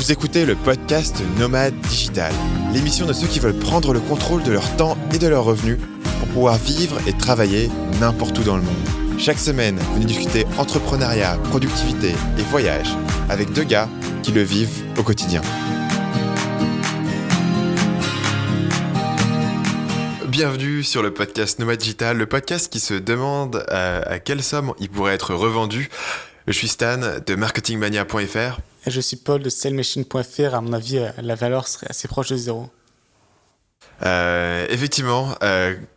Vous écoutez le podcast Nomade Digital, l'émission de ceux qui veulent prendre le contrôle de leur temps et de leurs revenus pour pouvoir vivre et travailler n'importe où dans le monde. Chaque semaine, venez discuter entrepreneuriat, productivité et voyage avec deux gars qui le vivent au quotidien. Bienvenue sur le podcast Nomade Digital, le podcast qui se demande à quelle somme il pourrait être revendu. Je suis Stan de marketingmania.fr. Et je suis Paul de salesmachine.fr. À mon avis, la valeur serait assez proche de zéro. Effectivement,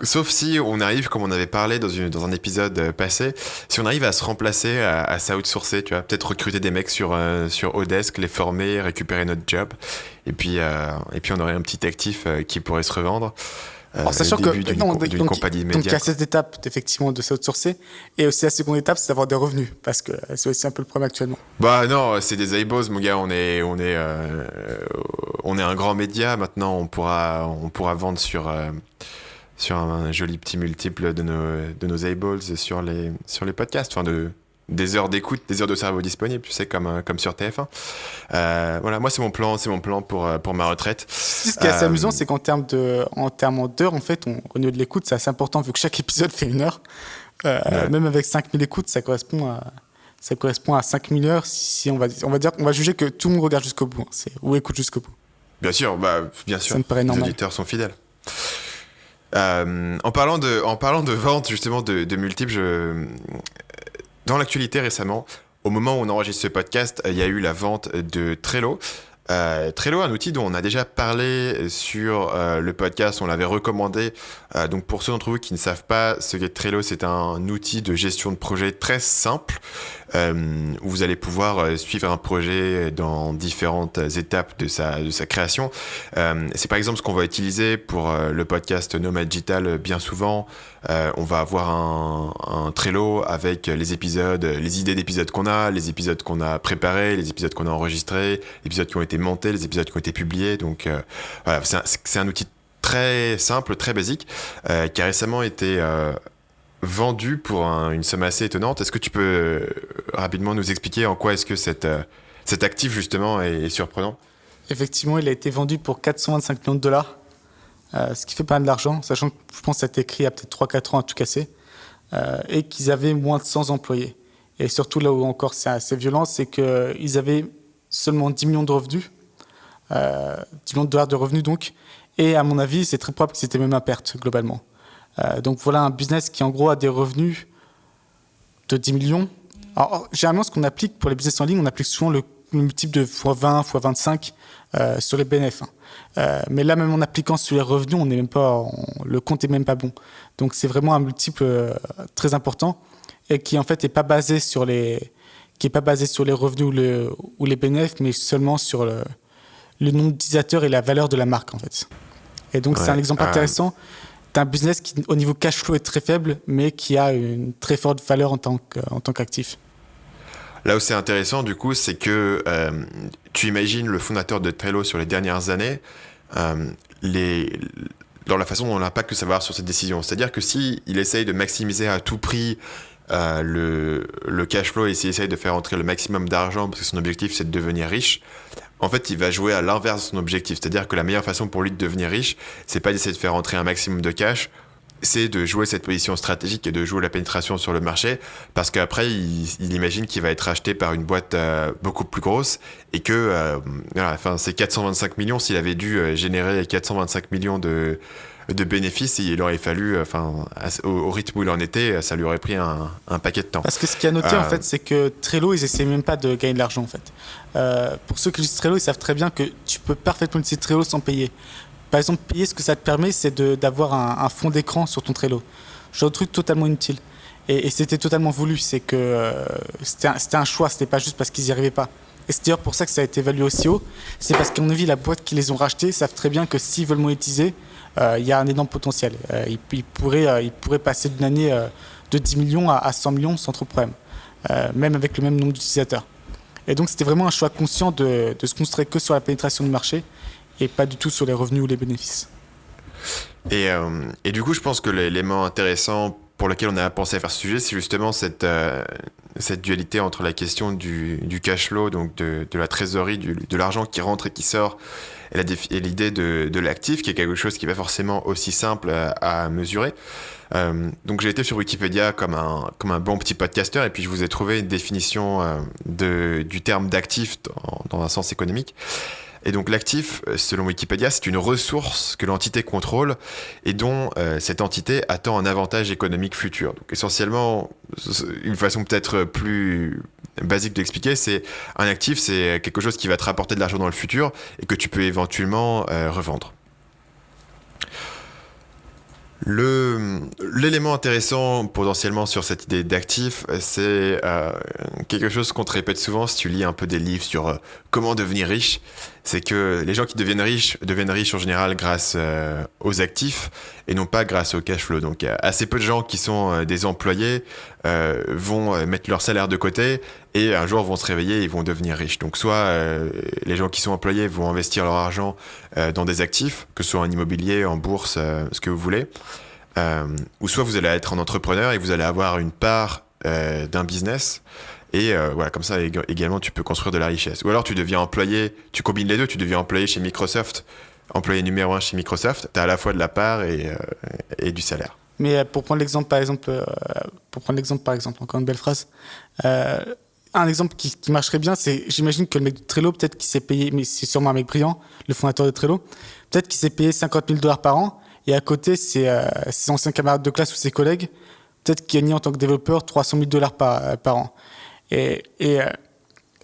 sauf si on arrive, comme on avait parlé dans un épisode passé, si on arrive à se remplacer, à s'outsourcer, tu vois, peut-être recruter des mecs sur Odesk, les former, récupérer notre job, et puis on aurait un petit actif qui pourrait se revendre. Alors, sachant que d'une compagnie média. Donc il y a cette étape effectivement de s'outsourcer, et aussi la seconde étape, c'est d'avoir des revenus, parce que c'est aussi un peu le problème actuellement. Bah non, c'est des eyeballs, mon gars. On est un grand média. Maintenant, on pourra vendre sur un joli petit multiple de nos eyeballs sur les podcasts, enfin des heures d'écoute, des heures de cerveau disponibles, tu sais, comme sur TF1. Voilà, moi c'est mon plan pour ma retraite. Ce qui est assez amusant, c'est qu'en termes d'heures, en fait, au niveau de l'écoute, c'est assez important vu que chaque épisode fait 1 heure. Ouais. Même avec 5000 écoutes, ça correspond à 5000 heures. Si on va juger que tout le monde regarde jusqu'au bout, ou écoute jusqu'au bout. Bien sûr, ça me paraît normal. Les auditeurs sont fidèles. En parlant de vente justement de multiples, dans l'actualité récemment, au moment où on enregistre ce podcast, il y a eu la vente de Trello. Trello, un outil dont on a déjà parlé sur le podcast, on l'avait recommandé. Donc pour ceux d'entre vous qui ne savent pas ce qu'est Trello, c'est un outil de gestion de projet très simple où vous allez pouvoir suivre un projet dans différentes étapes de sa création. C'est par exemple ce qu'on va utiliser pour le podcast Nomade Digital bien souvent. On va avoir un Trello avec les épisodes, les idées d'épisodes qu'on a, les épisodes qu'on a préparés, les épisodes qu'on a enregistrés, les épisodes qui ont été montés, les épisodes qui ont été publiés. Donc voilà, c'est un outil très simple, très basique, qui a récemment été vendu pour une somme assez étonnante. Est-ce que tu peux rapidement nous expliquer en quoi est-ce que cet actif justement est surprenant ? Effectivement, il a été vendu pour 425 millions de dollars. Ce qui fait pas mal d'argent, sachant que je pense que ça a été écrit il y a peut-être 3-4 ans à tout casser, et qu'ils avaient moins de 100 employés. Et surtout, là où encore c'est assez violent, c'est qu'ils avaient seulement 10 millions de revenus, 10 millions de dollars de revenus donc, et à mon avis, c'est très probable que c'était même à perte globalement. Donc voilà un business qui en gros a des revenus de 10 millions. Alors généralement, ce qu'on applique pour les business en ligne, on applique souvent le multiple de x20, x25 sur les bénéfices. Mais là, même en appliquant sur les revenus, le compte est même pas bon. Donc c'est vraiment un multiple très important et qui en fait est pas basé sur les revenus ou les bénéfices, mais seulement sur le nombre d'utilisateurs et la valeur de la marque en fait. Et donc c'est un exemple intéressant d'un business qui au niveau cash flow est très faible, mais qui a une très forte valeur en tant qu'actif. Là où c'est intéressant, du coup, c'est que tu imagines le fondateur de Trello sur les dernières années, dans la façon dont l'impact que ça va avoir sur cette décision. C'est-à-dire que s'il essaye de maximiser à tout prix le cash flow et s'il essaye de faire entrer le maximum d'argent parce que son objectif c'est de devenir riche, en fait il va jouer à l'inverse de son objectif. C'est-à-dire que la meilleure façon pour lui de devenir riche, c'est pas d'essayer de faire entrer un maximum de cash, c'est de jouer cette position stratégique et de jouer la pénétration sur le marché, parce qu'après il imagine qu'il va être acheté par une boîte beaucoup plus grosse et que c'est 425 millions, s'il avait dû générer 425 millions de bénéfices, il aurait fallu, au rythme où il en était, ça lui aurait pris un paquet de temps. Parce que ce qu'il y a noté en fait, c'est que Trello, ils essaient même pas de gagner de l'argent en fait. Pour ceux qui utilisent Trello, ils savent très bien que tu peux parfaitement utiliser Trello sans payer. Par exemple, payer, ce que ça te permet, c'est d'avoir un fond d'écran sur ton Trello. Genre un truc totalement inutile. Et c'était totalement voulu. C'est que c'était un choix, c'était pas juste parce qu'ils n'y arrivaient pas. Et c'est d'ailleurs pour ça que ça a été évalué aussi haut. C'est parce qu'à mon avis, la boîte qui les ont rachetés savent très bien que s'ils veulent monétiser, il y a un énorme potentiel. Ils pourraient passer d'une année de 10 millions à 100 millions sans trop de problème, même avec le même nombre d'utilisateurs. Et donc c'était vraiment un choix conscient de se concentrer que sur la pénétration du marché et pas du tout sur les revenus ou les bénéfices. Et du coup, je pense que l'élément intéressant pour lequel on a pensé à faire ce sujet, c'est justement cette dualité entre la question du cash flow, donc de la trésorerie, de l'argent qui rentre et qui sort, et l'idée de l'actif, qui est quelque chose qui n'est pas forcément aussi simple à mesurer. Donc j'ai été sur Wikipédia comme un bon petit podcasteur, et puis je vous ai trouvé une définition du terme d'actif dans un sens économique. Et donc l'actif, selon Wikipédia, c'est une ressource que l'entité contrôle et dont cette entité attend un avantage économique futur. Donc essentiellement, une façon peut-être plus basique d'expliquer, c'est un actif, c'est quelque chose qui va te rapporter de l'argent dans le futur et que tu peux éventuellement revendre. L'élément intéressant potentiellement sur cette idée d'actif, c'est quelque chose qu'on te répète souvent si tu lis un peu des livres sur comment devenir riche. C'est que les gens qui deviennent riches en général grâce aux actifs et non pas grâce au cash flow. Donc assez peu de gens qui sont des employés vont mettre leur salaire de côté et un jour vont se réveiller et ils vont devenir riches. Donc soit les gens qui sont employés vont investir leur argent dans des actifs, que ce soit en immobilier, en bourse, ce que vous voulez. Ou soit vous allez être un entrepreneur et vous allez avoir une part d'un business et voilà, comme ça également tu peux construire de la richesse. Ou alors tu deviens employé, tu combines les deux, tu deviens employé chez Microsoft, employé numéro 1 chez Microsoft, tu as à la fois de la part et du salaire. Mais pour prendre l'exemple par exemple, encore une belle phrase, un exemple qui marcherait bien, c'est, j'imagine que le mec de Trello, peut-être qu'il s'est payé, mais c'est sûrement un mec brillant, le fondateur de Trello, peut-être qu'il s'est payé $50,000 par an. Et à côté, ses anciens camarades de classe ou ses collègues, peut-être qu'il gagnait en tant que développeur $300,000 par an. Et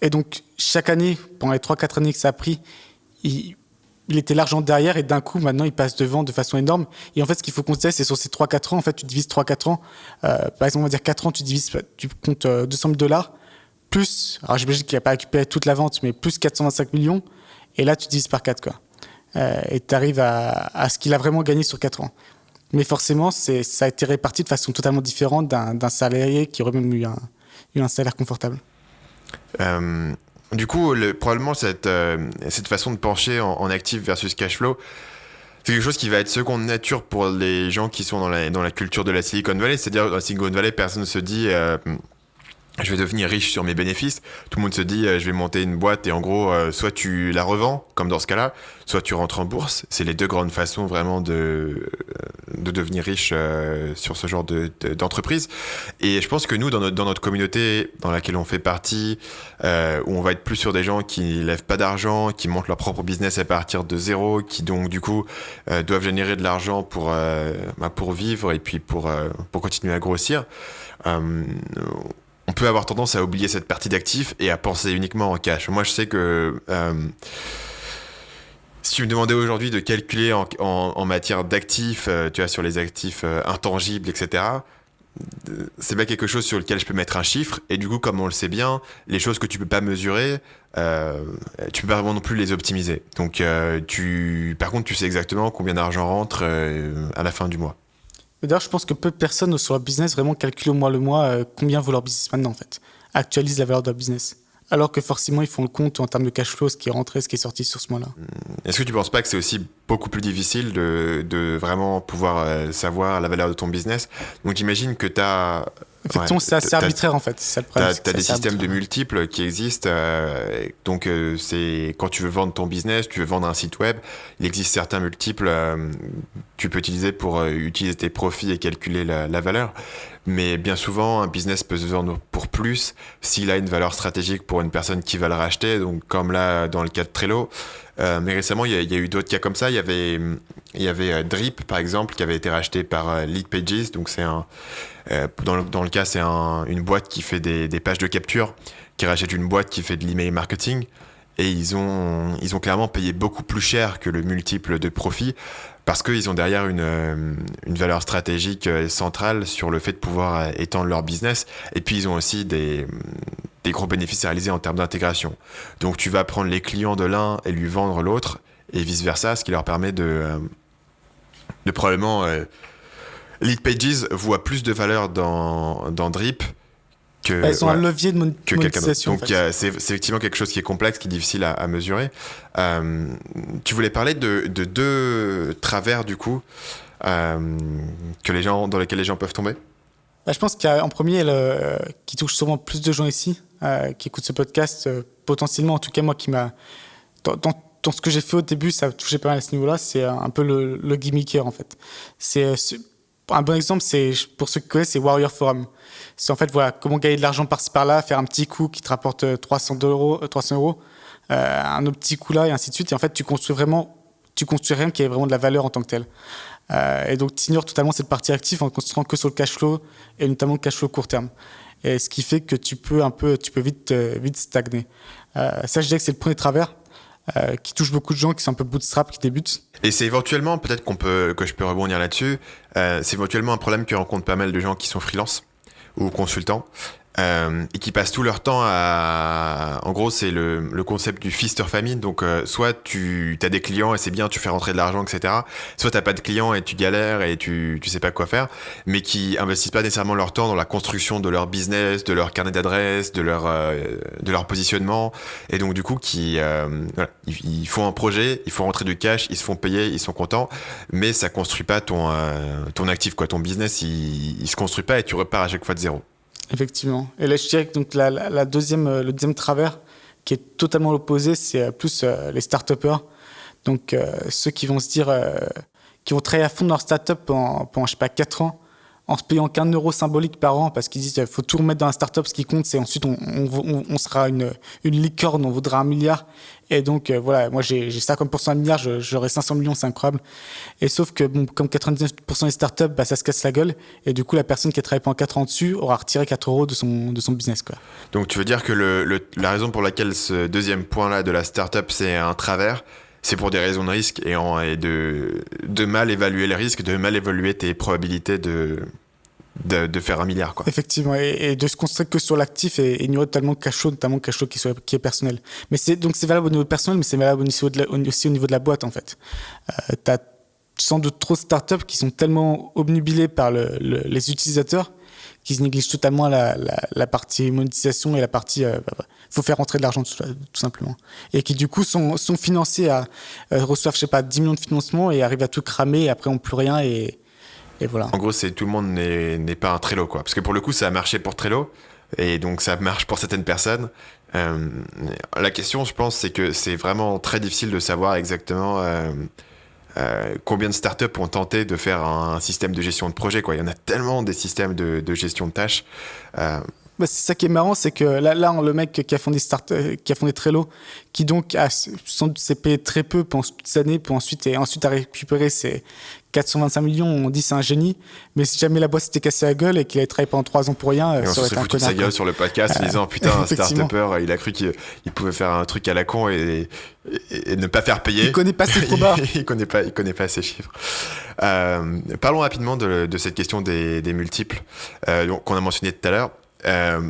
donc, chaque année, pendant les 3-4 années que ça a pris, il était l'argent derrière et d'un coup, maintenant, il passe devant de façon énorme. Et en fait, ce qu'il faut considérer, c'est sur ces 3-4 ans, en fait, tu divises 3-4 ans. Par exemple, on va dire 4 ans, tu comptes $200,000, plus, alors j'imagine qu'il n'a pas récupéré toute la vente, mais plus 425 millions. Et là, tu divises par 4, quoi. Et tu arrives à ce qu'il a vraiment gagné sur 4 ans. Mais forcément, ça a été réparti de façon totalement différente d'un salarié qui aurait même eu un salaire confortable. Du coup, probablement cette façon de pencher en actif versus cash flow, c'est quelque chose qui va être seconde nature pour les gens qui sont dans la culture de la Silicon Valley. C'est-à-dire, dans la Silicon Valley, personne ne se dit je vais devenir riche sur mes bénéfices. Tout le monde se dit je vais monter une boîte et en gros soit tu la revends comme dans ce cas-là, soit tu rentres en bourse. C'est les deux grandes façons vraiment de devenir riche sur ce genre d'entreprise. Et je pense que nous, dans notre communauté dans laquelle on fait partie, où on va être plus sur des gens qui lèvent pas d'argent, qui montent leur propre business à partir de zéro, qui donc du coup doivent générer de l'argent pour vivre et puis pour continuer à grossir. On peut avoir tendance à oublier cette partie d'actifs et à penser uniquement en cash. Moi, je sais que si tu me demandais aujourd'hui de calculer en matière d'actifs, tu vois, sur les actifs intangibles, etc., c'est pas quelque chose sur lequel je peux mettre un chiffre. Et du coup, comme on le sait bien, les choses que tu peux pas mesurer, tu peux pas vraiment non plus les optimiser. Donc, par contre, tu sais exactement combien d'argent rentre à la fin du mois. D'ailleurs, je pense que peu de personnes sur leur business vraiment calculent au mois le mois combien vaut leur business maintenant, en fait. Actualisent la valeur de leur business. Alors que forcément, ils font le compte en termes de cash flow, ce qui est rentré, ce qui est sorti sur ce mois-là. Est-ce que tu ne penses pas que c'est aussi beaucoup plus difficile de vraiment pouvoir savoir la valeur de ton business? Donc j'imagine que tu as... Effectivement, c'est assez arbitraire en fait. Tu as des systèmes de multiples qui existent. Donc, c'est quand tu veux vendre ton business, tu veux vendre un site web, il existe certains multiples tu peux utiliser pour utiliser tes profits et calculer la valeur. Mais bien souvent, un business peut se vendre pour plus s'il a une valeur stratégique pour une personne qui va le racheter. Donc, comme là, dans le cas de Trello. Mais récemment, il y a eu d'autres cas comme ça. Il y avait Drip, par exemple, qui avait été racheté par Leadpages. Donc, c'est dans le cas, c'est une boîte qui fait des pages de capture, qui rachète une boîte qui fait de l'email marketing. Et ils ont clairement payé beaucoup plus cher que le multiple de profit parce qu'ils ont derrière une valeur stratégique centrale sur le fait de pouvoir étendre leur business. Et puis, ils ont aussi des gros bénéfices à réaliser en termes d'intégration. Donc, tu vas prendre les clients de l'un et lui vendre l'autre et vice-versa, ce qui leur permet de probablement... Leadpages voit plus de valeur dans Drip que... Ils ont un levier de monétisation. Donc, c'est effectivement quelque chose qui est complexe, qui est difficile à mesurer. Tu voulais parler de deux travers, du coup, dans lesquels les gens peuvent tomber? Je pense qu'il y a en premier, qui touche sûrement plus de gens ici, qui écoutent ce podcast, potentiellement, en tout cas moi qui m'a... Dans ce que j'ai fait au début, ça a touché pas mal à ce niveau-là, c'est un peu le gimmickaire en fait. Un bon exemple, c'est, pour ceux qui connaissent, c'est Warrior Forum. C'est en fait, voilà, comment gagner de l'argent par-ci par-là, faire un petit coup qui te rapporte 300 euros, un autre petit coup là, et ainsi de suite. Et en fait, tu construis rien qui ait vraiment de la valeur en tant que tel. Et donc, tu ignores totalement cette partie active en ne concentrant que sur le cash flow, et notamment le cash flow court terme. Et ce qui fait que tu peux vite stagner. Ça, je dirais que c'est le premier travers. Qui touche beaucoup de gens qui sont un peu bootstrap, qui débutent. Et c'est éventuellement, peut-être que je peux rebondir là-dessus, c'est éventuellement un problème que rencontrent pas mal de gens qui sont freelance ou consultants et qui passent tout leur temps à... En gros, c'est le concept du feast or famine. Donc, soit tu as des clients et c'est bien, tu fais rentrer de l'argent, etc. Soit tu n'as pas de clients et tu galères et tu sais pas quoi faire, mais qui investissent pas nécessairement leur temps dans la construction de leur business, de leur carnet d'adresses, de leur positionnement. Et donc, du coup, voilà, ils font un projet, ils font rentrer du cash, ils se font payer, ils sont contents, mais ça construit pas ton actif, quoi. Ton business, il se construit pas et tu repars à chaque fois de zéro. Effectivement. Et là, je dirais que donc, le deuxième travers, qui est totalement l'opposé, c'est plus les start-upers. Donc, ceux qui vont se dire, qui vont travailler à fond dans leur start-up pendant je sais pas, 4 ans, en se payant qu'1 euro symbolique par an, parce qu'ils disent qu'il faut tout remettre dans la start-up, ce qui compte, c'est ensuite on sera une licorne, on vaudra 1 milliard. Et donc, voilà, moi j'ai 50% d'un milliard, j'aurai 500 millions, c'est incroyable. Et sauf que, bon, comme 99% des startups, ça se casse la gueule. Et du coup, la personne qui a travaillé pendant 4 ans dessus aura retiré 4 euros de son business, quoi. Donc, tu veux dire que la raison pour laquelle ce deuxième point-là de la startup, c'est un travers, c'est pour des raisons de risque et de mal évaluer les risques, de mal évaluer tes probabilités de faire 1 milliard, quoi. Effectivement, et de se concentrer que sur l'actif et ignorer totalement le cash flow, notamment le cash flow qui est personnel. Mais c'est valable au niveau personnel, mais c'est valable aussi au niveau de la boîte, en fait. T'as sans doute trop de startups qui sont tellement obnubilées par les utilisateurs qu'ils négligent totalement la partie monétisation et la partie faut faire rentrer de l'argent tout simplement, et qui du coup sont financés reçoivent je sais pas 10 millions de financement et arrivent à tout cramer et après on plus rien et voilà. En gros, c'est tout le monde n'est pas un Trello, quoi, parce que pour le coup ça a marché pour Trello et donc ça marche pour certaines personnes. La question, je pense, c'est que c'est vraiment très difficile de savoir exactement combien de startups ont tenté de faire un système de gestion de projet, quoi. Il y en a tellement des systèmes de gestion de tâches. C'est ça qui est marrant, c'est que là, le mec qui a fondé Trello, qui donc a sans doute s'est payé très peu pendant toutes ces années, pour ensuite a récupéré ses 425 millions, on dit c'est un génie, mais si jamais la boîte s'était cassée la gueule et qu'il avait travaillé pendant 3 ans pour rien, et on ça aurait s'est été un foutu de connard. sa gueule sur le podcast en disant putain, un start-upper, il a cru qu'il pouvait faire un truc à la con et ne pas faire payer. Il connaît pas ses probas. il connaît pas ses chiffres. Parlons rapidement de cette question des multiples qu'on a mentionné tout à l'heure.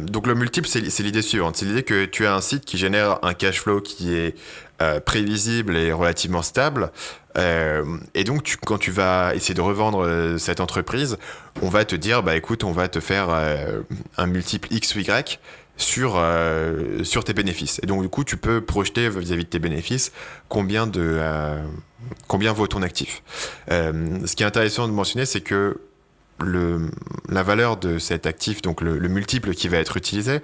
Donc le multiple, c'est l'idée suivante. C'est l'idée que tu as un site qui génère un cash flow qui est prévisible et relativement stable. Et donc, quand tu vas essayer de revendre cette entreprise, on va te dire, bah écoute, on va te faire un multiple X ou Y sur tes bénéfices. Et donc, du coup, tu peux projeter vis-à-vis de tes bénéfices combien vaut ton actif. Ce qui est intéressant de mentionner, c'est que la valeur de cet actif, donc le multiple qui va être utilisé,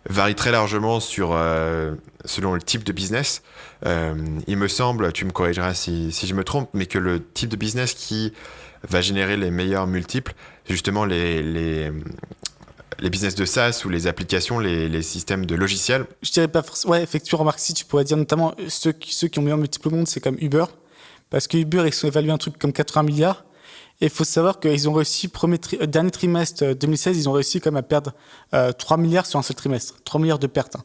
varie très largement selon le type de business. Il me semble, tu me corrigeras si je me trompe, mais que le type de business qui va générer les meilleurs multiples, c'est justement les business de SaaS ou les applications, les systèmes de logiciels. Je dirais pas forcément. Ouais, effectivement, remarque, si tu pourrais dire notamment ceux qui ont meilleur multiple au monde, c'est comme Uber. Parce que Uber, ils sont évalués un truc comme 80 milliards. Et il faut savoir qu'ils ont réussi, dernier trimestre 2016, ils ont réussi quand même à perdre 3 milliards sur un seul trimestre. 3 milliards de pertes.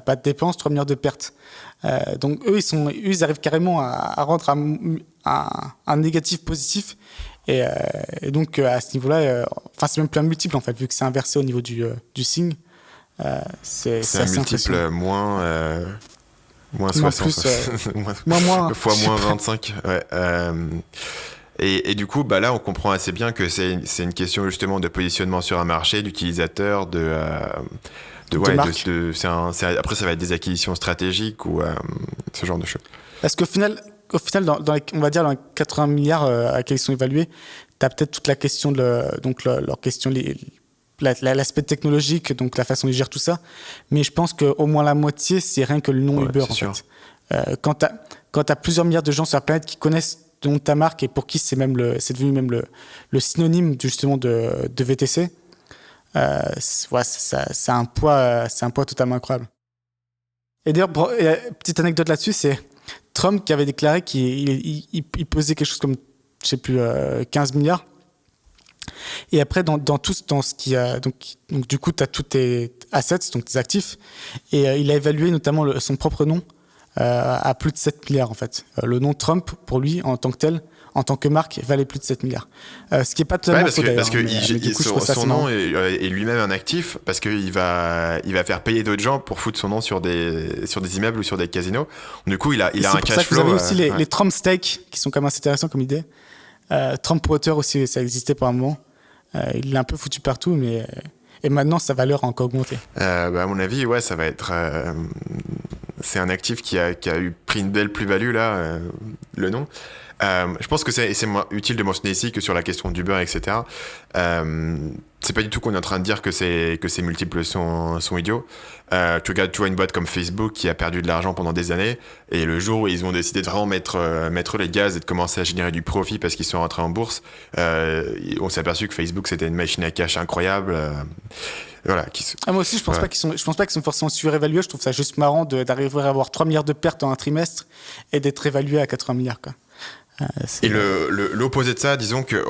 Pas de dépenses, 3 milliards de pertes. Donc eux, ils arrivent carrément à rendre un négatif positif. Et donc à ce niveau-là, c'est même plus un multiple en fait, vu que c'est inversé au niveau du signe. C'est un multiple moins 60. Plus, moins fois moins 25. Ouais. Et du coup, là, on comprend assez bien que c'est une question justement de positionnement sur un marché, d'utilisateur, après, ça va être des acquisitions stratégiques ou ce genre de choses. Parce qu'au final, on va dire dans les 80 milliards à quels ils sont évalués, as peut-être toute la question leur question, l'aspect technologique, donc la façon de gérer tout ça. Mais je pense qu'au moins la moitié, c'est rien que le nom Uber, en fait. Quand tu as plusieurs milliards de gens sur la planète qui connaissent le nom de ta marque et pour qui c'est devenu même le synonyme justement de VTC, c'est un poids totalement incroyable. Et d'ailleurs, petite anecdote là-dessus, c'est Trump qui avait déclaré qu'il pesait quelque chose comme, je sais plus, 15 milliards. Et après, dans ce qui a, donc du coup, tu as tous tes assets, donc tes actifs, et il a évalué notamment son propre nom à plus de 7 milliards en fait. Le nom Trump, pour lui, en tant que tel, en tant que marque, valait plus de 7 milliards. Ce qui n'est pas totalement faux d'ailleurs. Parce que son nom est lui-même un actif, parce qu'il va faire payer d'autres gens pour foutre son nom sur des immeubles ou sur des casinos. Du coup, il a un cash flow. C'est pour ça que vous avez aussi les Trump Steaks, qui sont quand même assez intéressants comme idée. Trump Water aussi, ça existait pour un moment. Il l'a un peu foutu partout, mais... Et maintenant, sa valeur a encore augmenté. À mon avis, ouais, ça va être... c'est un actif qui a pris une belle plus-value, là, le nom. Je pense que c'est utile de mentionner ici que sur la question d'Uber, etc., c'est pas du tout qu'on est en train de dire que ces multiples sont idiots. Tu vois une boîte comme Facebook qui a perdu de l'argent pendant des années, et le jour où ils ont décidé de vraiment mettre les gaz et de commencer à générer du profit parce qu'ils sont rentrés en bourse, on s'est aperçu que Facebook c'était une machine à cash incroyable. Voilà, moi aussi, je pense pas qu'ils sont forcément surévalués. Je trouve ça juste marrant d'arriver à avoir 3 milliards de pertes en un trimestre et d'être évalué à 80 milliards, quoi. Et l'opposé de ça, disons qu'il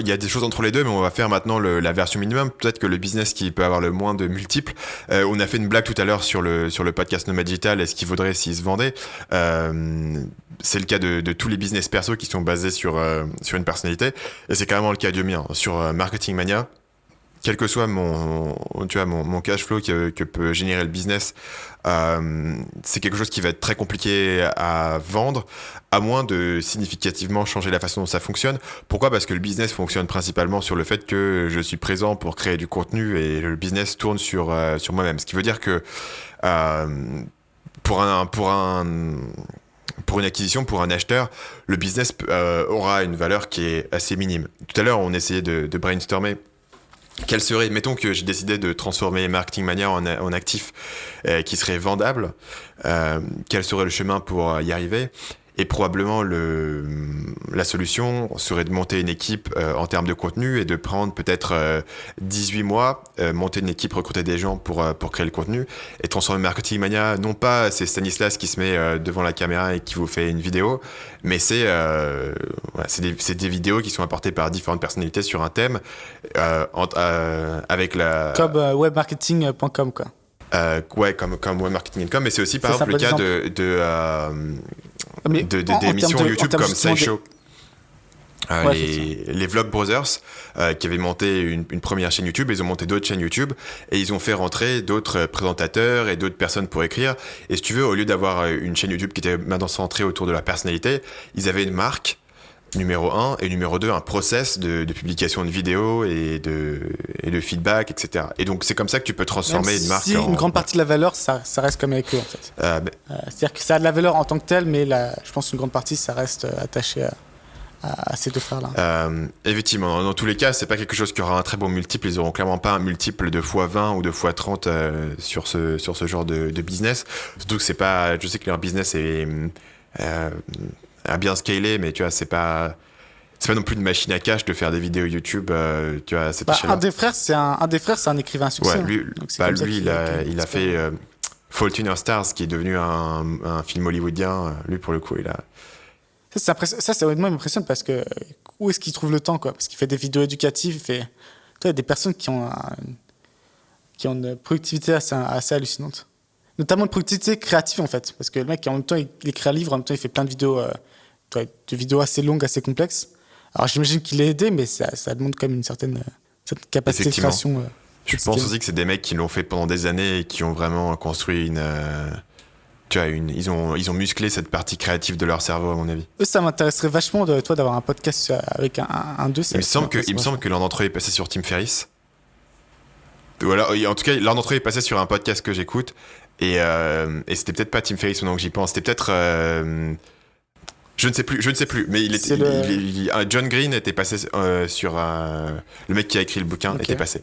y a des choses entre les deux, mais on va faire maintenant la version minimum. Peut-être que le business qui peut avoir le moins de multiples. On a fait une blague tout à l'heure sur le podcast Nomad Digital et ce qu'il vaudrait s'il se vendait. C'est le cas de tous les business perso qui sont basés sur une personnalité. Et c'est carrément le cas du mien. Sur Marketing Mania, quel que soit mon cash flow que peut générer le business, c'est quelque chose qui va être très compliqué à vendre, à moins de significativement changer la façon dont ça fonctionne. Pourquoi ? Parce que le business fonctionne principalement sur le fait que je suis présent pour créer du contenu et le business tourne sur moi-même. Ce qui veut dire que pour une acquisition, pour un acheteur, le business aura une valeur qui est assez minime. Tout à l'heure, on essayait de brainstormer. Quel serait, mettons que j'ai décidé de transformer Marketing Mania en actif qui serait vendable, quel serait le chemin pour y arriver ? Et probablement la solution serait de monter une équipe en termes de contenu et de prendre peut-être 18 mois, monter une équipe, recruter des gens pour créer le contenu et transformer Marketing Mania, non pas c'est Stanislas qui se met devant la caméra et qui vous fait une vidéo, mais c'est des vidéos qui sont apportées par différentes personnalités sur un thème avec la... Comme webmarketing.com, quoi. Ouais, comme webmarketing.com, mais c'est aussi par exemple le cas d'émissions YouTube comme SciShow. Les Vlog Brothers qui avaient monté une première chaîne YouTube, ils ont monté d'autres chaînes YouTube et ils ont fait rentrer d'autres présentateurs et d'autres personnes pour écrire. Et si tu veux, au lieu d'avoir une chaîne YouTube qui était maintenant centrée autour de la personnalité, ils avaient une marque, numéro 1, et numéro 2, un process de publication de vidéos et de feedback, etc. Et donc c'est comme ça que tu peux transformer une marque une grande partie de la valeur, ça reste comme avec eux en fait. C'est-à-dire que ça a de la valeur en tant que tel, mais je pense qu'une grande partie, ça reste attaché à ces deux frères-là. Effectivement, dans tous les cas, c'est pas quelque chose qui aura un très bon multiple. Ils auront clairement pas un multiple de x20 ou de x30 sur ce genre de business. Surtout que c'est pas... Je sais que leur business a bien scalé, mais tu vois, c'est pas non plus une machine à cash de faire des vidéos YouTube, tu vois, à cette échelle-là. Un des frères, c'est un écrivain à succès. Ouais, lui, il a fait Fault in Our Stars, qui est devenu un film hollywoodien. Lui, pour le coup, il a... Ça honnêtement, m'impressionne parce que où est-ce qu'il trouve le temps, quoi ? Parce qu'il fait des vidéos éducatives, il y a des personnes qui ont une productivité assez hallucinante. Notamment une productivité créative, en fait. Parce que le mec, en même temps, il écrit un livre, en même temps, il fait plein de vidéos assez longues, assez complexes. Alors, j'imagine qu'il est aidé, mais ça demande quand même une certaine capacité de création. Je pense aussi que c'est des mecs qui l'ont fait pendant des années et qui ont vraiment construit ils ont musclé cette partie créative de leur cerveau, à mon avis. Eux, ça m'intéresserait vachement d'avoir un podcast avec un d'eux. Il me semble que l'un d'entre eux est passé sur Tim Ferriss. Voilà, en tout cas, l'un d'entre eux est passé sur un podcast que j'écoute. Et c'était peut-être pas Tim Ferriss, donc j'y pense. C'était peut-être Je ne sais plus, mais John Green était passé sur le mec qui a écrit le bouquin était passé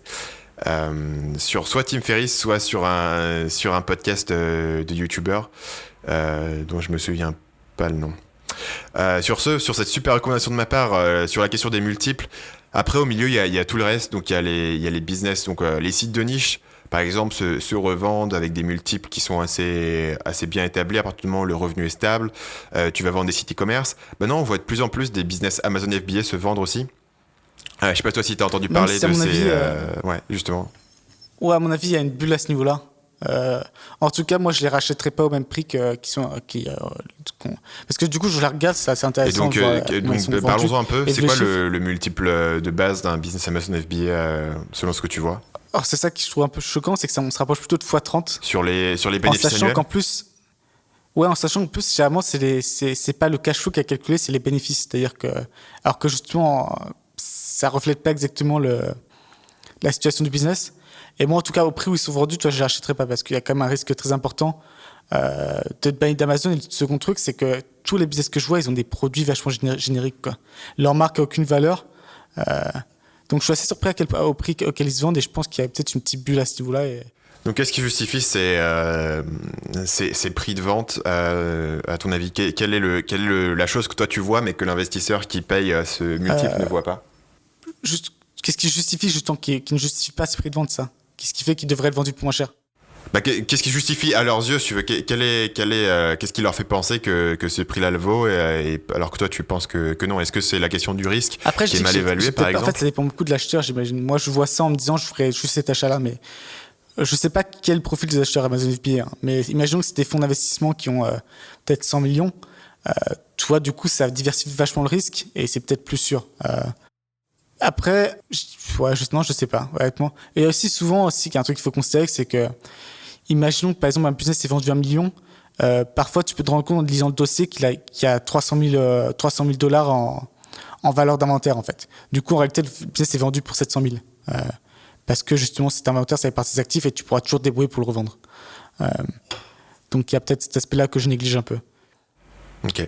sur soit Tim Ferriss, soit sur un podcast de YouTuber dont je me souviens pas le nom. Sur cette super recommandation de ma part sur la question des multiples. Après, au milieu, il y a tout le reste. Donc, il y a les business, donc les sites de niche. Par exemple, se revendent avec des multiples qui sont assez bien établis à partir du moment où le revenu est stable. Tu vas vendre des sites e-commerce. Maintenant, on voit de plus en plus des business Amazon FBA se vendre aussi. Je sais pas toi si tu as entendu parler de ces... ouais, justement. Ouais, à mon avis, il y a une bulle à ce niveau-là. En tout cas, moi, je les rachèterai pas au même prix parce que du coup, je les regarde, c'est assez intéressant. Et donc parlons-en un peu. C'est quoi le multiple de base d'un business Amazon FBA selon ce que tu vois? Alors, c'est ça qui je trouve un peu choquant, c'est que on se rapproche plutôt de x30. Sur les bénéfices en sachant annuels. qu'en plus, en sachant qu'en plus, généralement, c'est pas le cash flow qui a calculé, c'est les bénéfices. C'est-à-dire que, alors que justement, ça reflète pas exactement la situation du business. Et moi, en tout cas, au prix où ils sont vendus, je ne les achèterai pas parce qu'il y a quand même un risque très important de banni d'Amazon. Et le second truc, c'est que tous les business que je vois, ils ont des produits vachement génériques, quoi. Leur marque n'a aucune valeur. Donc, je suis assez surpris au prix auquel ils se vendent et je pense qu'il y a peut-être une petite bulle à ce niveau-là. Donc, qu'est-ce qui justifie ces prix de vente à ton avis? Quelle est la chose que toi tu vois mais que l'investisseur qui paye ce multiple ne voit pas? Qu'est-ce qui justifie justement qui ne justifie pas ce prix de vente, ça? Qu'est-ce qui fait qu'il devrait être vendu pour moins cher? Qu'est-ce qui justifie à leurs yeux, si tu veux, qu'est-ce qui leur fait penser que ce prix-là le vaut alors que toi tu penses que non? Est-ce que c'est la question du risque qui est mal évalué par exemple? En fait, ça dépend beaucoup de l'acheteur, j'imagine. Moi, je vois ça en me disant je ferais juste cet achat-là, mais je sais pas quel profil des acheteurs Amazon FBA, hein. Mais imaginons que c'est des fonds d'investissement qui ont peut-être 100 millions. Tu vois, du coup, ça diversifie vachement le risque et c'est peut-être plus sûr. Après, non, je sais pas, honnêtement. Et aussi, souvent, qu'il y a un truc qu'il faut considérer, c'est que, imaginons que, par exemple, un business est vendu 1 million, parfois, tu peux te rendre compte en lisant le dossier qu'il y a 300 000 dollars en valeur d'inventaire, en fait. Du coup, en réalité, le business est vendu pour 700 000. Parce que, justement, cet inventaire, ça fait partie des actifs et tu pourras toujours te débrouiller pour le revendre. Donc, il y a peut-être cet aspect-là que je néglige un peu. Ok.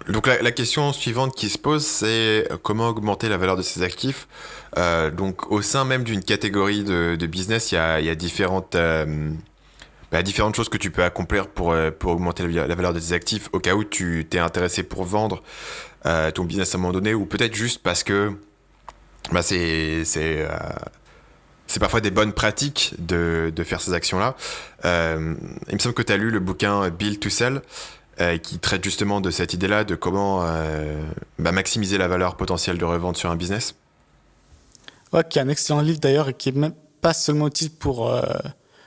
Donc la question suivante qui se pose, c'est comment augmenter la valeur de ces actifs. Donc au sein même d'une catégorie de business, il y a différentes choses que tu peux accomplir pour augmenter la valeur de tes actifs au cas où tu t'es intéressé pour vendre ton business à un moment donné, ou peut-être juste parce que c'est parfois des bonnes pratiques de faire ces actions-là. Il me semble que tu as lu le bouquin Build to Sell, qui traite justement de cette idée-là, de comment maximiser la valeur potentielle de revente sur un business. Ouais, qui est un excellent livre d'ailleurs et qui est même pas seulement utile pour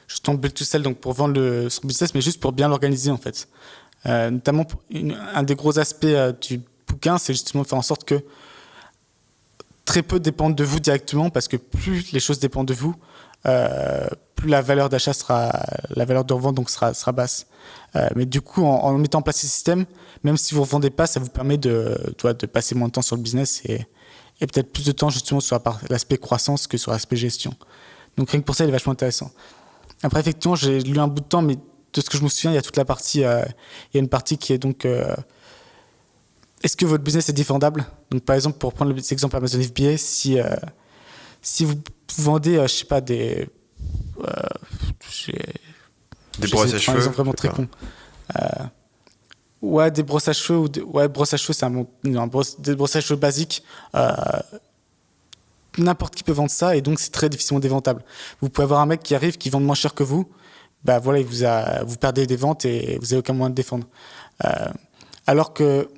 justement build to sell, donc pour vendre son business, mais juste pour bien l'organiser en fait. Notamment, un des gros aspects du bouquin, c'est justement de faire en sorte que très peu dépendent de vous directement, parce que plus les choses dépendent de vous, plus la valeur d'achat la valeur de revente donc sera basse. Mais du coup, en mettant en place ces systèmes, même si vous ne revendez pas, ça vous permet de passer moins de temps sur le business et peut-être plus de temps justement sur l'aspect croissance que sur l'aspect gestion. Donc rien que pour ça, il est vachement intéressant. Après, effectivement, j'ai lu un bout de temps, mais de ce que je me souviens, il y a toute la partie, il y a une partie qui est donc est-ce que votre business est défendable? Donc par exemple, pour prendre l'exemple Amazon FBA, si vous vendez, je sais pas, des brosses à cheveux, un exemple vraiment très con. Des brosses à cheveux brosses à cheveux, c'est des brosses à cheveux basiques. N'importe qui peut vendre ça et donc c'est très difficilement déventable. Vous pouvez avoir un mec qui arrive, qui vend moins cher que vous, vous perdez des ventes et vous n'avez aucun moyen de défendre. Alors que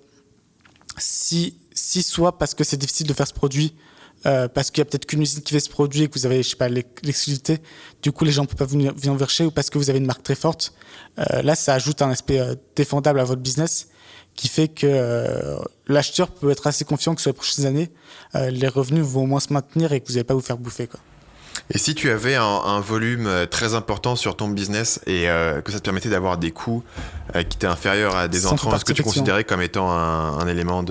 si soit parce que c'est difficile de faire ce produit, parce qu'il y a peut-être qu'une usine qui fait ce produit et que vous avez, je sais pas, l'exclusivité, du coup les gens ne peuvent pas venir vous chercher, ou parce que vous avez une marque très forte, là ça ajoute un aspect défendable à votre business qui fait que l'acheteur peut être assez confiant que sur les prochaines années, les revenus vont au moins se maintenir et que vous n'allez pas vous faire bouffer, quoi. Et si tu avais un volume très important sur ton business et que ça te permettait d'avoir des coûts qui étaient inférieurs à des entrants, est-ce que tu considérais comme étant un élément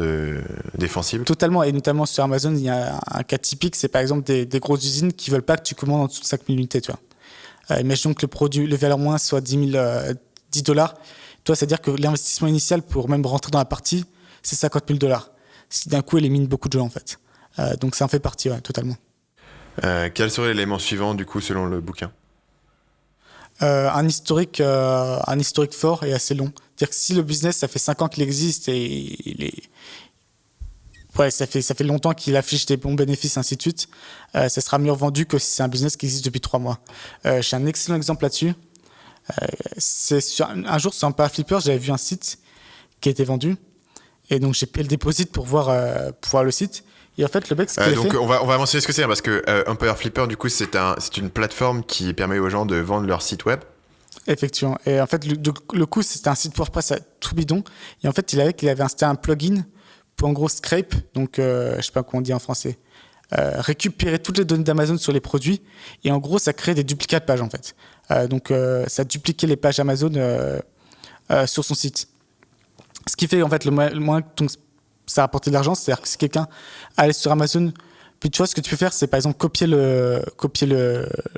défensive? Totalement, et notamment sur Amazon, il y a un cas typique, c'est par exemple des grosses usines qui ne veulent pas que tu commandes en dessous de 5 000 unités. Tu vois. Imaginons que le valeur moins soit $10. Toi, c'est-à-dire que l'investissement initial pour même rentrer dans la partie, c'est 50 000 $. Ce qui d'un coup élimine beaucoup de gens en fait. Donc ça en fait partie, ouais, totalement. Quel serait l'élément suivant du coup selon le bouquin? Un historique fort et assez long. C'est-à-dire que si le business, ça fait 5 ans qu'il existe et ça fait longtemps qu'il affiche des bons bénéfices, ainsi de suite, ça sera mieux vendu que si c'est un business qui existe depuis 3 mois. J'ai un excellent exemple là-dessus. Un jour, sur un Paraflipper, j'avais vu un site qui était vendu. Et donc, j'ai payé le deposit pour voir le site. Et en fait, le mec, donc, on va mentionner ce que c'est, parce que Empire Flipper, du coup, c'est une plateforme qui permet aux gens de vendre leur site web. Effectivement. Et en fait, le coup, c'était un site WordPress tout bidon. Et en fait, il avait installé un plugin pour en gros scrape, donc je sais pas comment on dit en français, récupérer toutes les données d'Amazon sur les produits. Et en gros, ça crée des duplicats de pages en fait. Donc, ça dupliquait les pages Amazon sur son site. Ce qui fait en fait le moins que ça rapportait de l'argent, c'est-à-dire que si quelqu'un allait sur Amazon, puis tu vois, ce que tu peux faire, c'est par exemple copier le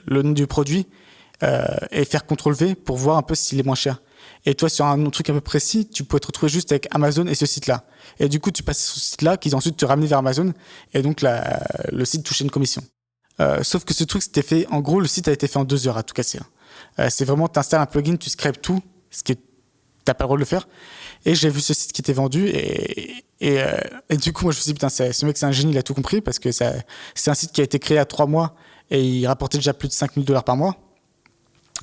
nom du produit et faire CTRL-V pour voir un peu s'il est moins cher. Et toi, sur un truc un peu précis, tu peux te retrouver juste avec Amazon et ce site-là. Et du coup, tu passes sur ce site-là, qui ensuite te ramener vers Amazon, et donc le site touchait une commission. Sauf que ce truc, c'était fait, en gros, le site a été fait en 2 heures à tout casser. C'est vraiment, tu installes un plugin, tu scrapes tout, ce qui est, t'as pas le droit de le faire. Et j'ai vu ce site qui était vendu, et du coup, moi, je me suis dit, putain, ce mec, c'est un génie, il a tout compris, parce que c'est un site qui a été créé à 3 mois, et il rapportait déjà plus de 5 000 $ par mois.